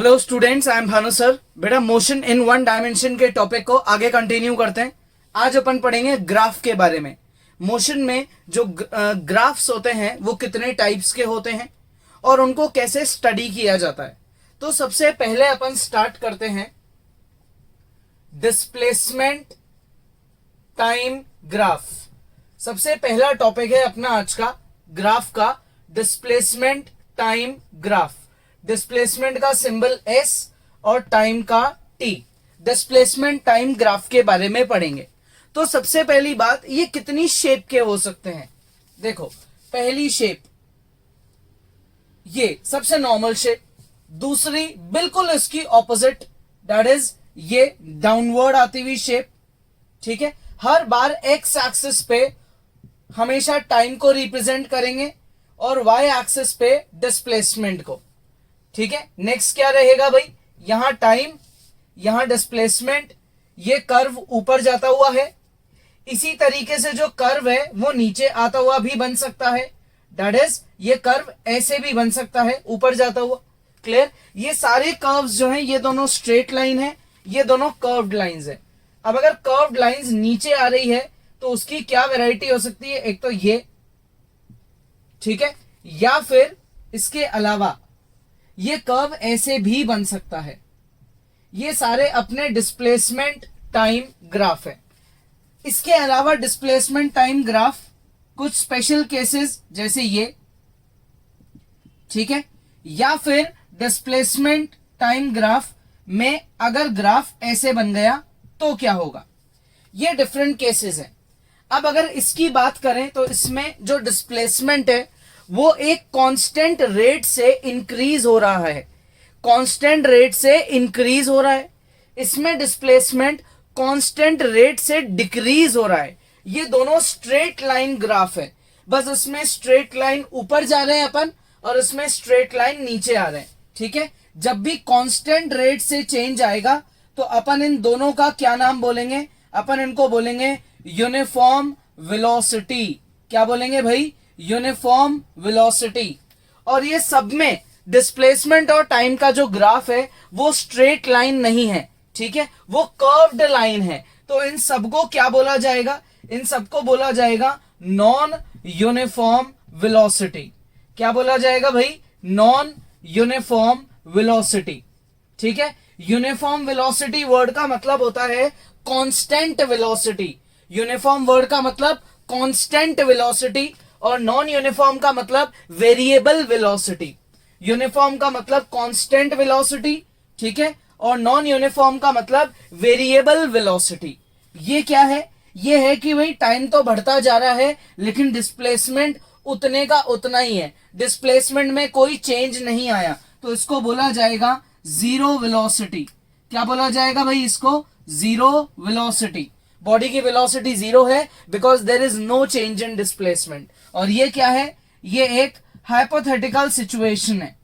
Hello students, I am Bhanu sir. बेटा motion in one dimension के topic को आगे कंटिन्यू करते हैं। आज अपन पढ़ेंगे ग्राफ के बारे में। मोशन में जो ग्राफ्स होते हैं वो कितने टाइप्स के होते हैं और उनको कैसे स्टडी किया जाता है। तो सबसे पहले अपन स्टार्ट करते हैं डिस्प्लेसमेंट टाइम ग्राफ। सबसे पहला टॉपिक है अपना आज का ग्राफ का डिस्प्लेसमेंट टाइम ग्राफ। डिस्प्लेसमेंट का सिंबल S और टाइम का T। डिस्प्लेसमेंट टाइम ग्राफ के बारे में पढ़ेंगे। तो सबसे पहली बात, ये कितनी शेप के हो सकते हैं। देखो, पहली शेप ये सबसे नॉर्मल शेप, दूसरी बिल्कुल इसकी ऑपोजिट, दैट इज ये डाउनवर्ड आती हुई शेप। ठीक है, हर बार एक्स एक्सिस पे हमेशा टाइम को रिप्रेजेंट करेंगे और वाई एक्सिस पे डिस्प्लेसमेंट को। ठीक है, नेक्स्ट क्या रहेगा भाई, यहां टाइम, यहां डिस्प्लेसमेंट, ये कर्व ऊपर जाता हुआ है। इसी तरीके से जो कर्व है वो नीचे आता हुआ भी बन सकता है, दैट इज ये कर्व ऐसे भी बन सकता है ऊपर जाता हुआ। क्लियर, ये सारे कर्व्स जो हैं ये दोनों स्ट्रेट लाइन है, ये दोनों कर्व्ड लाइंस है। अब अगर कर्व्ड लाइंस नीचे आ रही है तो उसकी क्या वैरायटी हो सकती है, एक तो ये, ठीक है, या फिर इसके अलावा ये कर्व ऐसे भी बन सकता है। ये सारे अपने डिस्प्लेसमेंट टाइम ग्राफ है। इसके अलावा डिस्प्लेसमेंट टाइम ग्राफ कुछ स्पेशल केसेस जैसे ये, ठीक है, या फिर डिस्प्लेसमेंट टाइम ग्राफ में अगर ग्राफ ऐसे बन गया तो क्या होगा, ये डिफरेंट केसेस है। अब अगर इसकी बात करें तो इसमें जो डिस्प्लेसमेंट है वो एक कांस्टेंट रेट से इंक्रीज हो रहा है, कांस्टेंट रेट से इंक्रीज हो रहा है। इसमें डिस्प्लेसमेंट कांस्टेंट रेट से डिक्रीज हो रहा है। ये दोनों स्ट्रेट लाइन ग्राफ है, बस इसमें स्ट्रेट लाइन ऊपर जा रहे हैं अपन और इसमें स्ट्रेट लाइन नीचे आ रहे हैं। ठीक है, जब भी कांस्टेंट रेट से चेंज आएगा तो अपन इन दोनों का क्या नाम बोलेंगे, अपन इनको बोलेंगे यूनिफॉर्म वेलोसिटी। क्या बोलेंगे भाई, यूनिफॉर्म वेलोसिटी। और ये सब में डिस्प्लेसमेंट और टाइम का जो ग्राफ है वो स्ट्रेट लाइन नहीं है, ठीक है, वो कर्व्ड लाइन है। तो इन सबको क्या बोला जाएगा, इन सबको बोला जाएगा नॉन यूनिफॉर्म वेलोसिटी। क्या बोला जाएगा भाई, नॉन यूनिफॉर्म वेलोसिटी। ठीक है, यूनिफॉर्म वेलोसिटी वर्ड का मतलब होता है कांस्टेंट वेलोसिटी। यूनिफॉर्म वर्ड का मतलब कांस्टेंट वेलोसिटी और नॉन यूनिफॉर्म का मतलब वेरिएबल वेलोसिटी। यूनिफॉर्म का मतलब कांस्टेंट वेलोसिटी, ठीक है, और नॉन यूनिफॉर्म का मतलब वेरिएबल वेलोसिटी। ये क्या है, ये है कि भाई टाइम तो बढ़ता जा रहा है लेकिन डिस्प्लेसमेंट उतने का उतना ही है, डिस्प्लेसमेंट में कोई चेंज नहीं आया, तो इसको बोला जाएगा जीरो वेलोसिटी। क्या बोला जाएगा भाई इसको, जीरो वेलोसिटी। बॉडी की वेलोसिटी जीरो है because there is no change in displacement. और ये क्या है, ये एक हाइपोथेटिकल सिचुएशन है,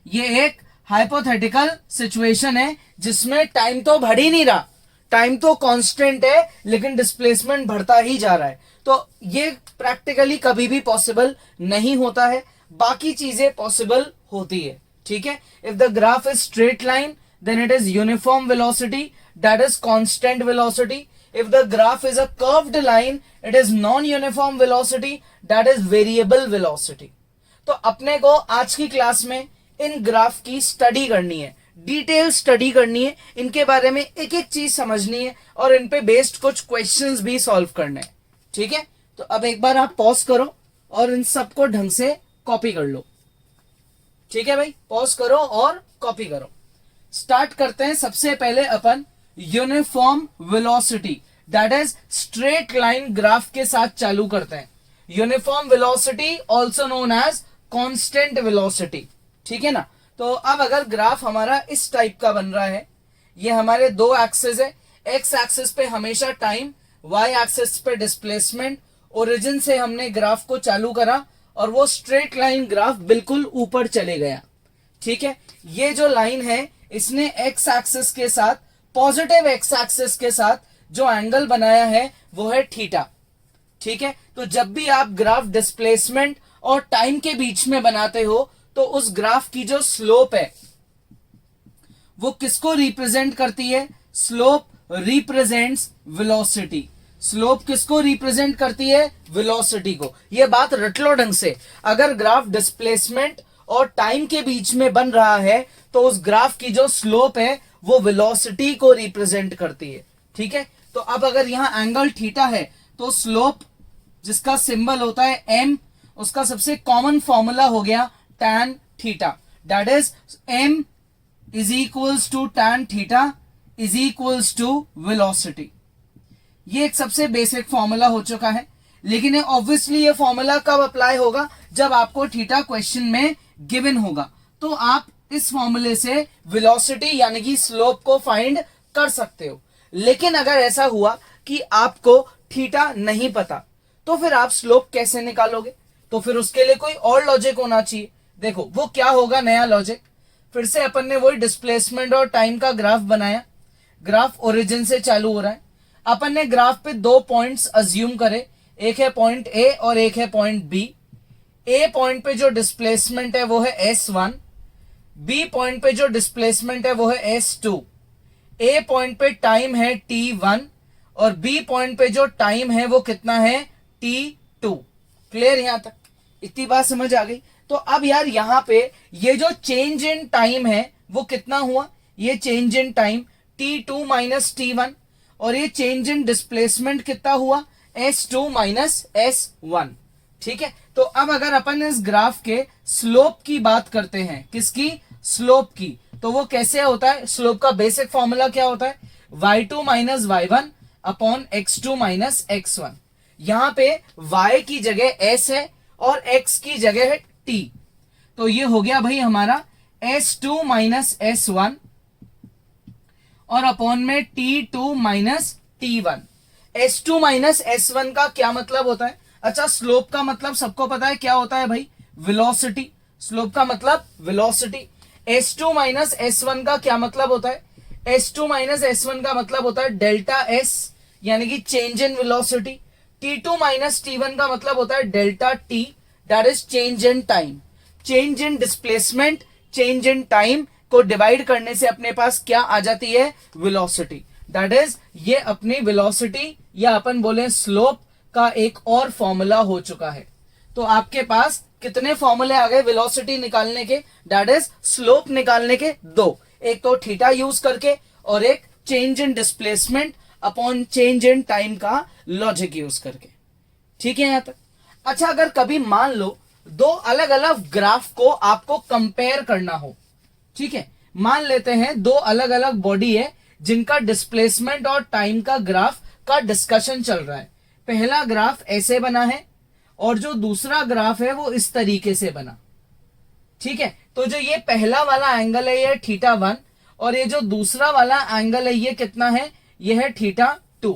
ये एक हाइपोथेटिकल सिचुएशन है जिसमें टाइम तो बढ़ ही नहीं रहा, टाइम तो कांस्टेंट है लेकिन डिस्प्लेसमेंट बढ़ता ही जा रहा है। तो ये प्रैक्टिकली कभी भी पॉसिबल नहीं होता है, बाकी चीजें पॉसिबल होती है। ठीक है, if the graph is straight line then it is uniform velocity, that is constant velocity. If the graph is a curved line, it is non-uniform velocity, that is variable velocity. तो अपने को आज की class में इन graph की study करनी है, detail study करनी है, इनके बारे में एक एक चीज समझनी है और इन पे बेस्ड कुछ क्वेश्चंस भी सॉल्व करने हैं। ठीक है, तो अब एक बार आप पॉज करो और इन सबको ढंग से कॉपी कर लो। ठीक है भाई, पॉज करो और कॉपी करो। स्टार्ट करते हैं। सबसे पहले अपन uniform velocity, that is straight line graph के साथ चालू करते हैं। Uniform velocity also known as constant velocity. ठीक है ना, तो अब अगर ग्राफ हमारा इस टाइप का बन रहा है, ये हमारे दो एक्सेस है, एक्स एक्सेस पे हमेशा टाइम, वाई एक्सेस पे डिस्प्लेसमेंट। ओरिजिन से हमने ग्राफ को चालू करा और वो स्ट्रेट लाइन ग्राफ बिल्कुल ऊपर चले गया। ठीक है, ये जो लाइन है इसने एक्स एक्सिस के साथ, पॉजिटिव एक्स एक्सिस के साथ जो एंगल बनाया है वो है थीटा। ठीक है, तो जब भी आप ग्राफ डिस्प्लेसमेंट और टाइम के बीच में बनाते हो तो उस ग्राफ की जो स्लोप है वो किसको रिप्रेजेंट करती है? Slope represents velocity. स्लोप किसको रिप्रेजेंट करती है? वेलोसिटी को। ये बात रट लो ढंग से। अगर ग्राफ डिस्प्लेसमेंट और टाइम के बीच में बन रहा है तो उस ग्राफ की जो स्लोप है वो वेलोसिटी को रिप्रेजेंट करती है। ठीक है, तो अब अगर यहां एंगल थीटा है तो स्लोप जिसका सिंबल होता है m, उसका सबसे कॉमन फॉर्मूला हो गया tan theta, that is m is equals to tan theta is equals to velocity. ये एक सबसे बेसिक फॉर्मूला हो चुका है, लेकिन ऑब्वियसली ये फॉर्मूला कब अप्लाई होगा? जब आपको थीटा क्वेश्चन में गिवन होगा, तो आप इस फॉर्मूले से वेलोसिटी यानी कि स्लोप को फाइंड कर सकते हो। लेकिन अगर ऐसा हुआ कि आपको थीटा नहीं पता, तो फिर आप स्लोप कैसे निकालोगे? तो फिर उसके लिए कोई और लॉजिक होना चाहिए। देखो वो क्या होगा नया लॉजिक। फिर से अपन ने वही डिस्प्लेसमेंट और टाइम का ग्राफ बनाया। ग्राफ ओरिजिन से चालू हो रहा है। अपन ने ग्राफ पे दो पॉइंट्स अज्यूम करे, एक है पॉइंट ए और एक है पॉइंट बी। ए पॉइंट पे जो डिस्प्लेसमेंट है वो है S1, बी पॉइंट पे जो डिस्प्लेसमेंट है वो है S2। ए पॉइंट पे टाइम है T1 और बी पॉइंट पे जो टाइम है वो कितना है? T2। क्लियर यहां तक? इतनी बात समझ आ गई? तो अब यार यहां पे ये जो चेंज इन टाइम है वो कितना हुआ? ये change in time T2 minus T1, और ये चेंज इन डिस्प्लेसमेंट कितना हुआ? S2 minus S1। ठीक है, तो अब अगर अपन इस ग्राफ के स्लोप की बात करते हैं, किसकी? स्लोप की, तो वो कैसे होता है? स्लोप का बेसिक फॉर्मूला क्या होता है? y2 minus y1 upon x2 minus x1। यहां पे y की जगह s है और x की जगह है t, तो ये हो गया भाई हमारा S2 माइनस S1 और अपॉन में T2 minus T1। S2 minus S1 का क्या मतलब होता है? अच्छा, स्लोप का मतलब सबको पता है क्या होता है भाई? वेलोसिटी। स्लोप का मतलब वेलोसिटी। S2 माइनस S1 का क्या मतलब होता है? S2 माइनस S1 का मतलब होता है डेल्टा S, यानी कि change in velocity. T2 minus T1 का मतलब होता है delta T, that is change in time. Change in displacement, change in time को डिवाइड करने से अपने पास क्या आ जाती है? वेलोसिटी। दैट इज ये अपनी वेलोसिटी या अपन बोले स्लोप का एक और फॉर्मूला हो चुका है। तो आपके पास कितने फॉर्मूले आ गए वेलोसिटी निकालने के? दैट इज स्लोप निकालने के दो, एक तो थीटा यूज करके और एक change in displacement upon change in time का लॉजिक यूज करके। ठीक है यहां तक? अच्छा, अगर कभी मान लो दो अलग अलग ग्राफ को आपको कंपेयर करना हो, ठीक है, मान लेते हैं दो अलग अलग बॉडी है जिनका डिस्प्लेसमेंट और टाइम का ग्राफ का डिस्कशन चल रहा है। पहला ग्राफ ऐसे बना है और जो दूसरा ग्राफ है वो इस तरीके से बना। ठीक है, तो जो ये पहला वाला एंगल है ये θ1 और ये जो दूसरा वाला एंगल है ये कितना है? ये है θ2।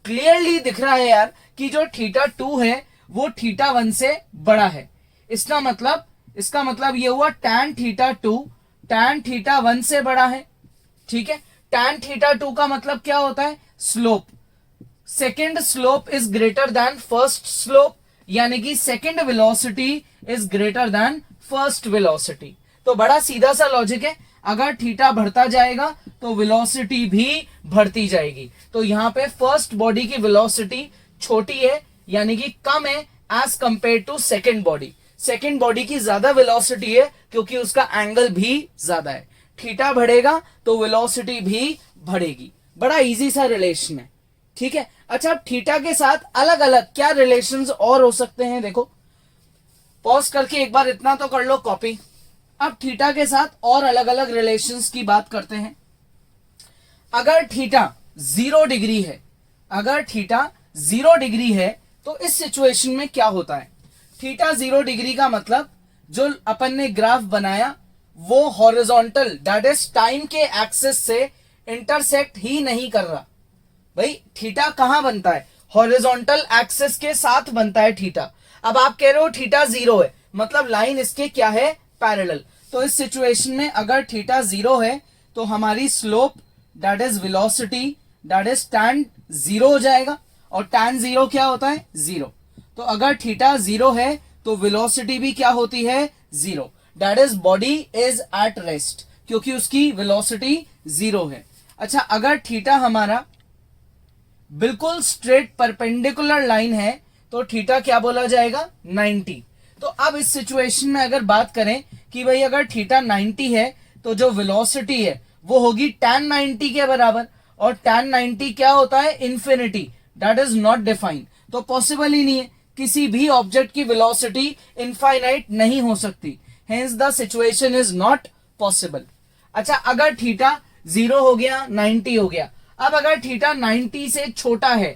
क्लियरली दिख रहा है यार कि जो θ2 है वो θ1 से बड़ा है। इसका मतलब ये हुआ tan θ2 tan θ1 से बड़ा है। ठीक है, tan θ2 का मतलब क्या होता है? Slope. Second slope is greater than first slope, यानी कि second velocity is greater than first velocity. तो बड़ा सीधा सा लॉजिक है, अगर थीटा बढ़ता जाएगा तो वेलोसिटी भी बढ़ती जाएगी। तो यहां पे फर्स्ट बॉडी की वेलोसिटी छोटी है यानी कि कम है as compare to second body. Second body की ज्यादा वेलोसिटी है क्योंकि उसका एंगल भी ज्यादा है। थीटा बढ़ेगा तो वेलोसिटी भी बढ़ेगी। बड़ा इजी सा रिलेशन है। ठीक है, अच्छा थीटा के साथ अलग अलग क्या रिलेशंस और हो सकते हैं? देखो पॉज करके एक बार इतना तो कर लो कॉपी। अब थीटा के साथ और अलग अलग रिलेशंस की बात करते हैं। अगर थीटा 0 डिग्री है, अगर थीटा 0 डिग्री है तो इस सिचुएशन में क्या होता है? थीटा 0 डिग्री का मतलब जो अपन ने ग्राफ बनाया वो हॉरिजॉन्टल दैट इज टाइम के एक्सिस से इंटरसेक्ट ही नहीं कर रहा। भाई थीटा कहां बनता है? हॉरिजॉन्टल एक्सिस के साथ बनता है थीटा। अब आप कह रहे हो थीटा 0 है, मतलब लाइन इसके क्या है? पैरेलल। तो इस सिचुएशन में अगर थीटा 0 है तो हमारी slope that is velocity that is tan 0 हो जाएगा। और tan 0 क्या होता है? 0। तो अगर थीटा 0 है तो वेलोसिटी भी क्या होती है? 0। That is body is at rest, क्योंकि उसकी वेलोसिटी 0 है। अच्छा, अगर थीटा हमारा बिल्कुल स्ट्रेट परपेंडिकुलर लाइन है तो थीटा क्या बोला जाएगा, 90। तो अब इस सिचुएशन में अगर बात करें कि भाई अगर थीटा 90 है तो जो वेलोसिटी है वो होगी tan 90 के बराबर, और tan 90 क्या होता है, infinity, that is not defined. तो पॉसिबल ही नहीं है, किसी भी ऑब्जेक्ट की वेलोसिटी इनफाइनाइट नहीं हो सकती, hence the situation is not possible. अच्छा, अगर थीटा 0 हो गया, 90 हो गया, अब अगर थीटा 90 से छोटा है,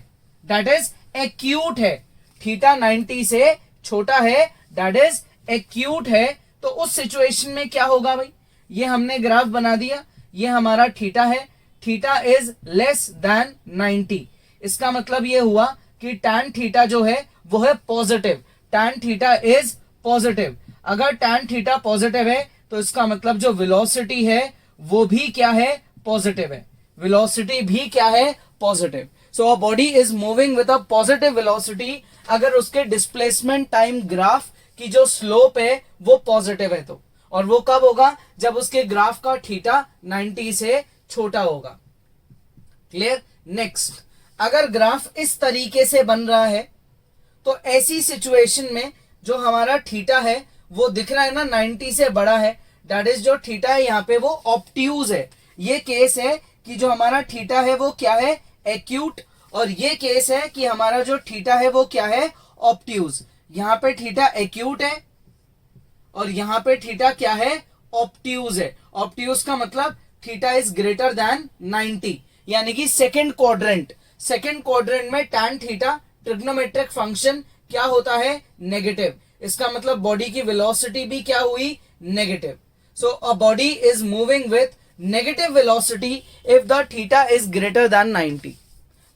दैट इज एक्यूट है, थीटा 90 से छोटा है, दैट इज एक्यूट है, तो उस सिचुएशन में क्या होगा भाई, ये हमने ग्राफ बना दिया, ये हमारा थीटा है, थीटा इज लेस देन 90, इसका मतलब ये हुआ कि tan थीटा जो है वो है positive, tan theta is positive. अगर tan थीटा पॉजिटिव है तो इसका मतलब जो वेलोसिटी है वो भी क्या है, पॉजिटिव है, वेलोसिटी भी क्या है, positive. So a body is moving with a positive velocity अगर उसके डिस्प्लेसमेंट टाइम ग्राफ की जो स्लोप है वो पॉजिटिव है तो, और वो कब होगा, जब उसके ग्राफ का थीटा 90 से छोटा होगा। क्लियर। नेक्स्ट, अगर ग्राफ इस तरीके से बन रहा है तो ऐसी सिचुएशन में जो हमारा थीटा है वो दिख रहा है ना 90 से बड़ा है, दैट इज जो थीटा है यहाँ पे वो ऑब्ट्यूज है। ये केस है कि जो हमारा थीटा है वो क्या है, एक्यूट, और ये केस है कि हमारा जो थीटा है वो क्या है, ऑब्ट्यूज। यहाँ पे थीटा एक्यूट है और यहाँ पे थीटा क्या है, ऑब्ट्यूज है। ऑब्ट्यूज का मतलब थीटा इज ग्रेटर देन 90, यानी कि सेकेंड क्वाड्रेंट में tan थीटा ट्रिग्नोमेट्रिक फंक्शन क्या होता है, नेगेटिव। इसका मतलब बॉडी की वेलोसिटी भी क्या हुई, negative. So a body is moving with negative velocity if the theta is greater than 90।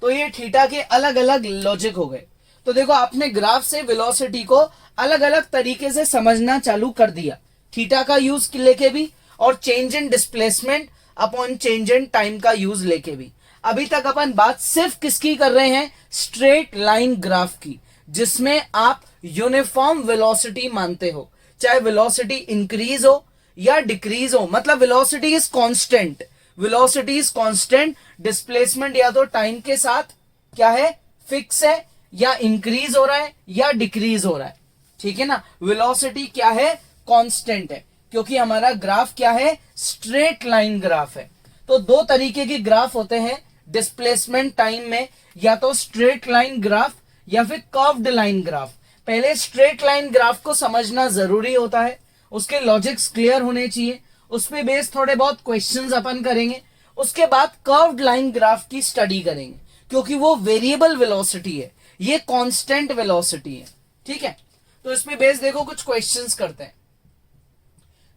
तो ये थीटा के अलग अलग लॉजिक हो गए। तो देखो, आपने ग्राफ से वेलोसिटी को अलग अलग तरीके से समझना चालू कर दिया, थीटा का यूज लेके भी और change in displacement upon change in time का यूज लेके भी। अभी तक अपन बात सिर्फ किसकी कर रहे हैं, स्ट्रेट लाइन ग्राफ की, जिसमें आप यूनिफॉर्म वेलोसिटी मानते हो, चाहे वेलोसिटी इंक्रीज हो या डिक्रीज हो, मतलब वेलोसिटी इज कांस्टेंट, डिस्प्लेसमेंट या तो टाइम के साथ क्या है, फिक्स है, या इंक्रीज हो रहा है या डिक्रीज हो रहा है, ठीक है ना। वेलोसिटी क्या है, कांस्टेंट है, क्योंकि हमारा ग्राफ क्या है, स्ट्रेट लाइन ग्राफ है। तो दो तरीके के ग्राफ होते हैं डिस्प्लेसमेंट टाइम में, या तो स्ट्रेट लाइन ग्राफ या फिर कर्व्ड लाइन ग्राफ। पहले स्ट्रेट लाइन ग्राफ को समझना जरूरी होता है, उसके लॉजिक्स क्लियर होने चाहिए, उस पे बेस थोड़े बहुत क्वेश्चंस अपन करेंगे, उसके बाद कर्व्ड लाइन ग्राफ की स्टडी करेंगे, क्योंकि वो वेरिएबल वेलोसिटी है, ये कांस्टेंट वेलोसिटी है, ठीक है। तो इसमें बेस देखो, कुछ क्वेश्चंस करते हैं।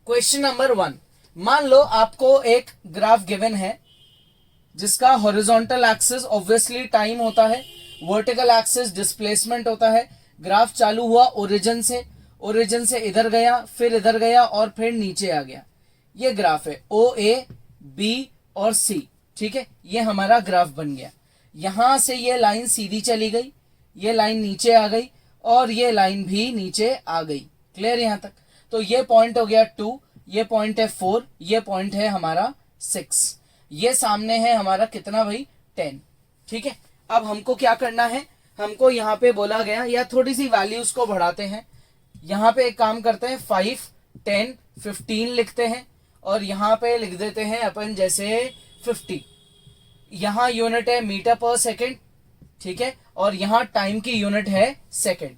क्वेश्चन नंबर 1, मान लो आपको एक ग्राफ गिवन है जिसका हॉरिजॉन्टल एक्सिस ऑब्वियसली टाइम होता है, वर्टिकल एक्सिस डिस्प्लेसमेंट होता है। ग्राफ चालू हुआ ओरिजिन से इधर गया, फिर इधर गया और फिर नीचे आ गया। ये ग्राफ है ओ, ए, बी और सी, ठीक है। ये हमारा ग्राफ बन गया। यहां से ये लाइन सीधी चली गई, ये लाइन नीचे आ गई और ये लाइन भी नीचे आ गई। क्लियर यहां तक। तो ये पॉइंट हो गया 2, ये पॉइंट है 4, ये पॉइंट है हमारा 6, ये सामने है हमारा कितना भाई, 10, ठीक है। अब हमको क्या करना है, हमको यहाँ पे बोला गया, या थोड़ी सी वैल्यूज को बढ़ाते हैं, यहाँ पे एक काम करते हैं 5, 10, 15 लिखते हैं और यहाँ पे लिख देते हैं अपन जैसे 50। यहाँ यूनिट है मीटर पर सेकेंड, ठीक है, और यहाँ टाइम की यूनिट है सेकेंड।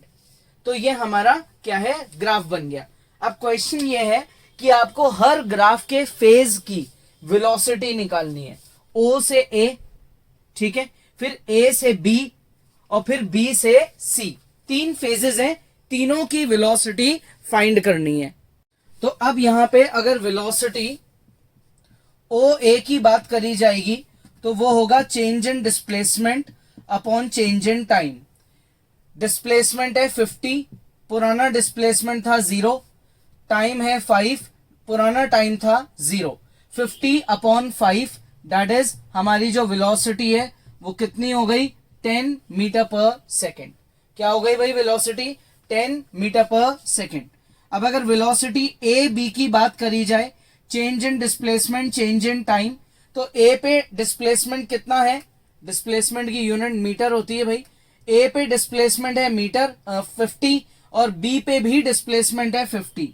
तो ये हमारा क्या है, ग्राफ बन गया। अब क्वेश्चन ये है कि आपको हर ग्राफ के फेज की वेलोसिटी निकालनी है, ओ से ए, ठीक है, फिर ए से बी और फिर बी से सी। 3 फेजेस हैं, तीनों की वेलोसिटी फाइंड करनी है। तो अब यहां पे अगर वेलोसिटी ओ ए की बात करी जाएगी तो वो होगा change in displacement upon change in time. Displacement है 50, पुराना डिस्प्लेसमेंट था 0, टाइम है 5, पुराना टाइम था 0। 50 अपॉन 5 दैट इज हमारी जो वेलोसिटी है वो कितनी हो गई, 10 मीटर पर सेकेंड। क्या हो गई भाई वेलोसिटी, 10 मीटर पर सेकेंड। अब अगर वेलोसिटी ए बी की बात करी जाए, change in displacement change in time, तो ए पे डिस्प्लेसमेंट कितना है, डिस्प्लेसमेंट की यूनिट मीटर होती है भाई। ए पे डिस्प्लेसमेंट है मीटर 50 और बी पे भी डिस्प्लेसमेंट है 50,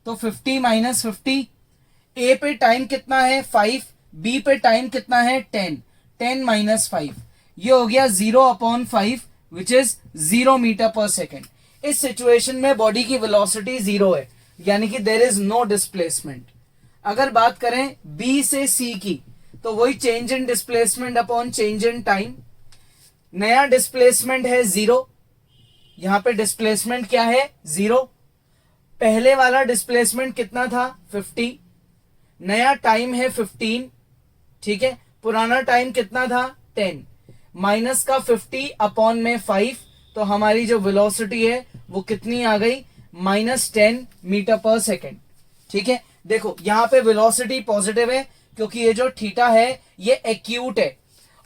तो 50 माइनस 50। ए पे टाइम कितना है 5, बी पे टाइम कितना है 10, 10 माइनस 5, ये हो गया 0/5 which is 0 metre per second. इस सिचुएशन में बॉडी की वेलोसिटी 0 है, यानी कि देयर इज नो डिस्प्लेसमेंट। अगर बात करें बी से सी की, तो वही change in displacement upon change in time. नया डिस्प्लेसमेंट है 0, यहां पे डिस्प्लेसमेंट क्या है 0। पहले वाला डिस्प्लेसमेंट कितना था 50, नया टाइम है 15, ठीक है। पुराना टाइम कितना था 10, माइनस का 50 अपॉन में 5, तो हमारी जो वेलोसिटी है वो कितनी आ गई -10 मीटर पर सेकेंड, ठीक है। देखो यहां पे वेलोसिटी पॉजिटिव है क्योंकि ये जो थीटा है ये एक्यूट है,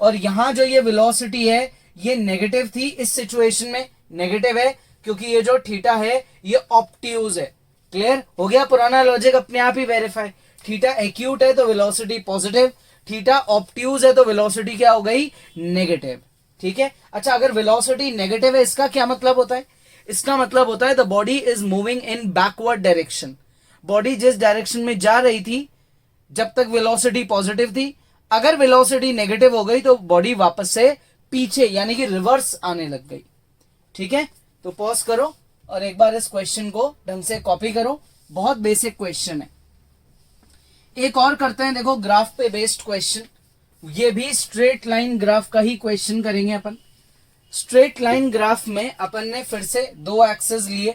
और यहां जो ये वेलोसिटी है ये नेगेटिव थी। इस सिचुएशन में नेगेटिव है क्योंकि ये जो थीटा है ये ऑब्ट्यूज है। क्लियर हो गया, पुराना लॉजिक अपने आप ही वेरीफाई। थीटा एक्यूट है तो वेलोसिटी पॉजिटिव, थीटा ऑब्ट्यूज है तो वेलोसिटी क्या हो गई नेगेटिव, ठीक है। अच्छा, अगर वेलोसिटी नेगेटिव है इसका क्या मतलब होता है, इसका मतलब होता है the body is moving in backward direction. Body जिस डायरेक्शन में जा रही थी जब तक वेलोसिटी पॉजिटिव थी, अगर वेलोसिटी नेगेटिव हो गई तो बॉडी वापस से पीछे यानी कि रिवर्स आने लग गई, ठीक है। तो पॉज करो और एक बार इस क्वेश्चन को ढंग से कॉपी करो, बहुत बेसिक क्वेश्चन है। एक और करते हैं, देखो ग्राफ पे बेस्ड क्वेश्चन, ये भी स्ट्रेट लाइन ग्राफ का ही क्वेश्चन करेंगे अपन। स्ट्रेट लाइन ग्राफ में अपन ने फिर से दो एक्सेस लिए,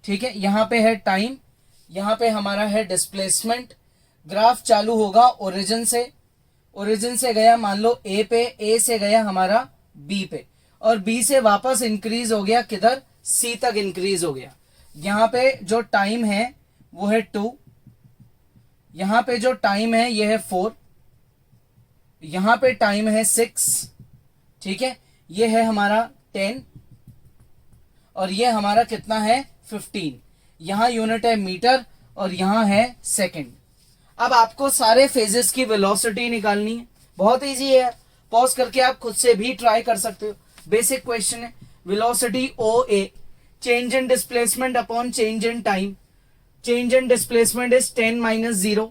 ठीक है। यहां पे है टाइम, यहां पे हमारा है डिस्प्लेसमेंट। ग्राफ चालू होगा ओरिजिन से, ओरिजिन से गया मान लो ए पे, ए से गया हमारा बी पे, और बी से वापस इंक्रीज हो गया किधर सी तक इंक्रीज हो गया। यहां पे जो टाइम है वो है 2, यहां पे जो टाइम है ये है 4, यहां पे टाइम है 6, ठीक है। ये है हमारा 10 और ये हमारा कितना है 15। यहां यूनिट है मीटर और यहां है सेकंड। अब आपको सारे फेजेस की वेलोसिटी निकालनी है, बहुत इजी है, पॉज करके आप खुद से भी ट्राई कर सकते हो। बेसिक क्वेश्चन है, velocity O A, change in displacement upon change in time. Change in displacement is 10 minus 0,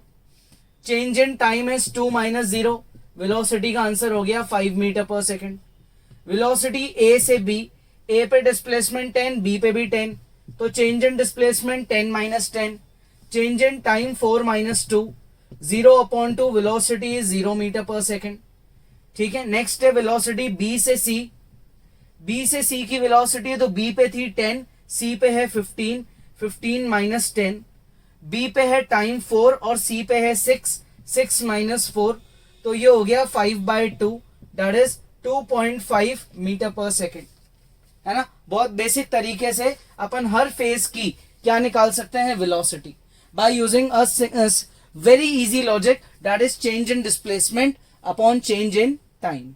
change in time is 2 minus 0। Velocity का आंसर हो गया 5 मीटर पर सेकेंड। वेलोसिटी ए से बी, ए पे डिस्प्लेसमेंट 10, बी पे भी 10, तो change in displacement 10 minus 10, change in time 4 minus 2, 0/2, velocity is 0 metre per second, ठीक है। नेक्स्ट है वेलोसिटी बी से सी, बी से सी की वेलोसिटी तो बी पे थी 10, सी पे है 15, 15 माइनस 10, बी पे है टाइम 4 और सी पे है 6, 6 माइनस 4, तो ये हो गया 5/2, that is 2.5 metre per second, है ना। बहुत बेसिक तरीके से अपन हर फेज की क्या निकाल सकते हैं velocity by using a very easy logic, that is change in displacement upon change in time,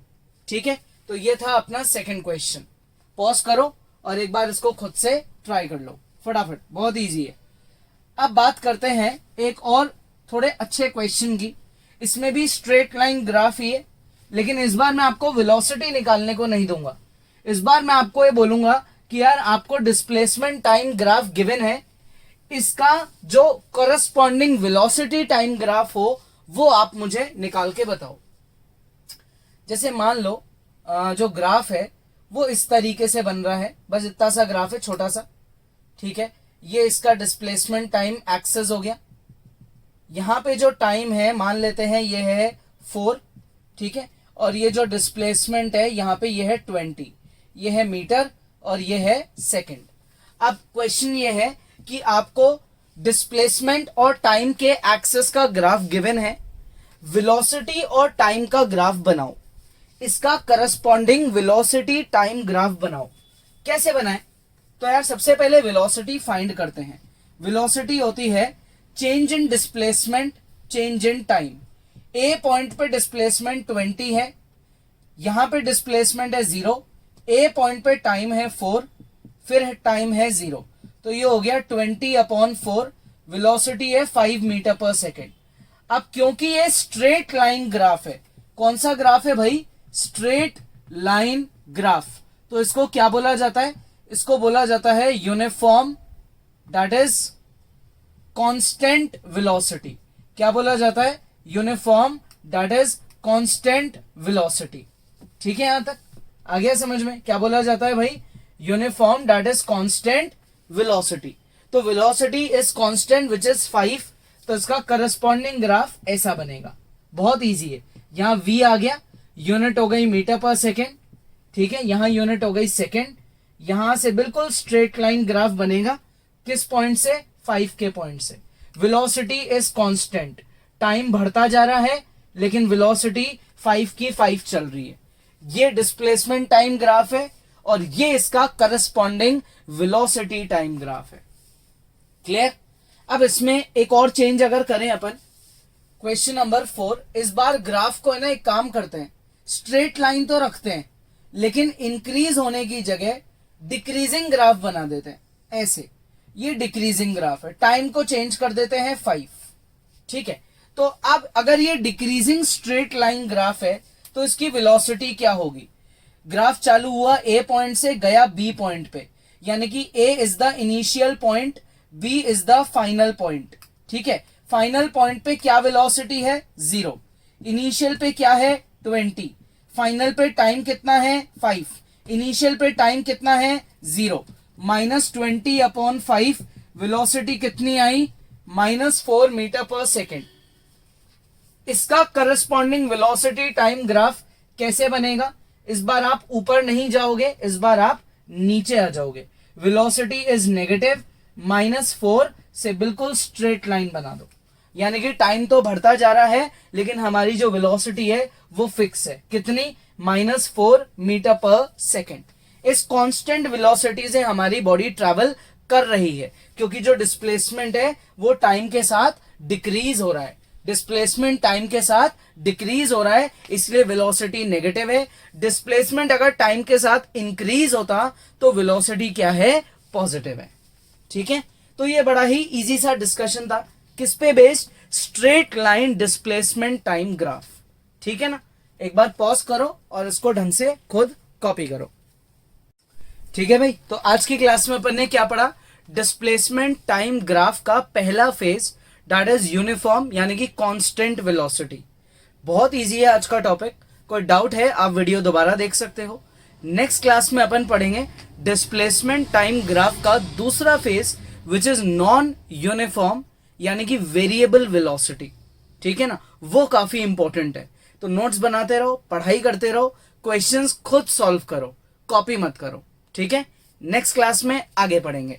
ठीक है। तो ये था अपना सेकंड क्वेश्चन। पॉज करो और एक बार इसको खुद से ट्राई कर लो फटाफट, बहुत इजी है। अब बात करते हैं एक और थोड़े अच्छे क्वेश्चन की। इसमें भी स्ट्रेट लाइन ग्राफ ही है, लेकिन इस बार मैं आपको वेलोसिटी निकालने को नहीं दूंगा। इस बार मैं आपको ये बोलूंगा कि यार आपको डिस्प्लेसमेंट टाइम ग्राफ गिवन है, इसका जो करस्पॉन्डिंग वेलोसिटी टाइम ग्राफ हो वो आप मुझे निकाल के बताओ। जैसे मान लो जो ग्राफ है वो इस तरीके से बन रहा है, बस इतना सा ग्राफ है छोटा सा, ठीक है। ये इसका डिस्प्लेसमेंट टाइम एक्सेस हो गया। यहां पे जो टाइम है मान लेते हैं ये है 4, ठीक है, और ये जो डिस्प्लेसमेंट है यहाँ पे ये है 20, ये है मीटर और ये है सेकंड। अब क्वेश्चन ये है कि आपको डिस्प्लेसमेंट और टाइम के एक्सेस का ग्राफ गिवन है, वेलोसिटी और टाइम का ग्राफ बनाओ, इसका करस्पॉन्डिंग वेलोसिटी टाइम ग्राफ बनाओ। कैसे बनाए? तो यार सबसे पहले वेलोसिटी फाइंड करते हैं। वेलोसिटी होती है change in displacement change in time. A point पे डिस्प्लेसमेंट 20 है, यहां पे डिस्प्लेसमेंट है 0, ए पॉइंट पे टाइम है 4, फिर टाइम है 0, तो ये हो गया 20/4, वेलोसिटी है 5 मीटर पर सेकेंड। अब क्योंकि ये स्ट्रेट लाइन ग्राफ है, कौन सा ग्राफ है भाई, स्ट्रेट लाइन ग्राफ, तो इसको क्या बोला जाता है, इसको बोला जाता है uniform that is constant velocity. क्या बोला जाता है, uniform that is constant velocity. ठीक है, यहां तक आ गया समझ में, क्या बोला जाता है भाई, uniform that is constant velocity. तो velocity is constant which is 5, तो इसका करस्पॉन्डिंग ग्राफ ऐसा बनेगा, बहुत इजी है। यहां v आ गया, यूनिट हो गई मीटर पर सेकेंड, ठीक है, यहां यूनिट हो गई सेकेंड, यहां से बिल्कुल स्ट्रेट लाइन ग्राफ बनेगा, किस पॉइंट से, 5 के पॉइंट से। वेलोसिटी इज कांस्टेंट, टाइम बढ़ता जा रहा है लेकिन वेलोसिटी 5 की 5 चल रही है। ये डिस्प्लेसमेंट टाइम ग्राफ है और ये इसका करस्पॉन्डिंग वेलोसिटी टाइम ग्राफ है। क्लियर। अब इसमें एक और चेंज अगर करें अपन, क्वेश्चन नंबर 4, इस बार ग्राफ को है ना एक काम करते हैं, स्ट्रेट लाइन तो रखते हैं लेकिन इंक्रीज होने की जगह डिक्रीजिंग ग्राफ बना देते हैं, ऐसे। ये डिक्रीजिंग ग्राफ है, टाइम को चेंज कर देते हैं 5। ठीक है, तो अब अगर ये डिक्रीजिंग स्ट्रेट लाइन ग्राफ है तो इसकी वेलोसिटी क्या होगी, ग्राफ चालू हुआ ए पॉइंट से, गया बी पॉइंट पे, यानी कि A is the initial point, B is the final point. ठीक है, फाइनल पॉइंट पे क्या वेलोसिटी है, 0, इनिशियल पे क्या है 20, फाइनल पे टाइम कितना है 5, इनिशियल पे टाइम कितना है 0, -20/5, वेलोसिटी कितनी आई, -4 मीटर पर सेकेंड। इसका करस्पॉन्डिंग वेलोसिटी टाइम ग्राफ कैसे बनेगा, इस बार आप ऊपर नहीं जाओगे, इस बार आप नीचे आ जाओगे। वेलोसिटी इज नेगेटिव, -4 से बिल्कुल स्ट्रेट लाइन बना दो, यानी कि टाइम तो बढ़ता जा रहा है लेकिन हमारी जो वेलोसिटी है वो फिक्स है, कितनी, -4 मीटर पर सेकेंड। इस कांस्टेंट वेलोसिटी से हमारी बॉडी ट्रैवल कर रही है, क्योंकि जो डिस्प्लेसमेंट है वो टाइम के साथ डिक्रीज हो रहा है, डिस्प्लेसमेंट टाइम के साथ डिक्रीज हो रहा है, इसलिए वेलोसिटी नेगेटिव है। डिस्प्लेसमेंट अगर टाइम के साथ इंक्रीज होता तो वेलोसिटी क्या है, पॉजिटिव है। ठीक है, तो ये बड़ा ही इजी सा डिस्कशन था, किस पे based, straight line displacement time graph. ठीक है ना, एक बार पॉज करो और इसको ढंग से खुद कॉपी करो। ठीक है भाई, तो आज की क्लास में अपन ने क्या पढ़ा, डिस्प्लेसमेंट टाइम ग्राफ का पहला फेज दैट इज यूनिफॉर्म यानी कि कांस्टेंट वेलोसिटी। बहुत इजी है आज का टॉपिक, कोई डाउट है आप वीडियो दोबारा देख सकते हो। नेक्स्ट क्लास में अपन पढ़ेंगे डिस्प्लेसमेंट टाइम ग्राफ का दूसरा phase which is non uniform यानी कि वेरिएबल वेलोसिटी। ठीक है ना, वो काफी इंपॉर्टेंट है, तो नोट्स बनाते रहो, पढ़ाई करते रहो, क्वेश्चंस खुद सॉल्व करो, कॉपी मत करो। ठीक है, नेक्स्ट क्लास में आगे पढ़ेंगे।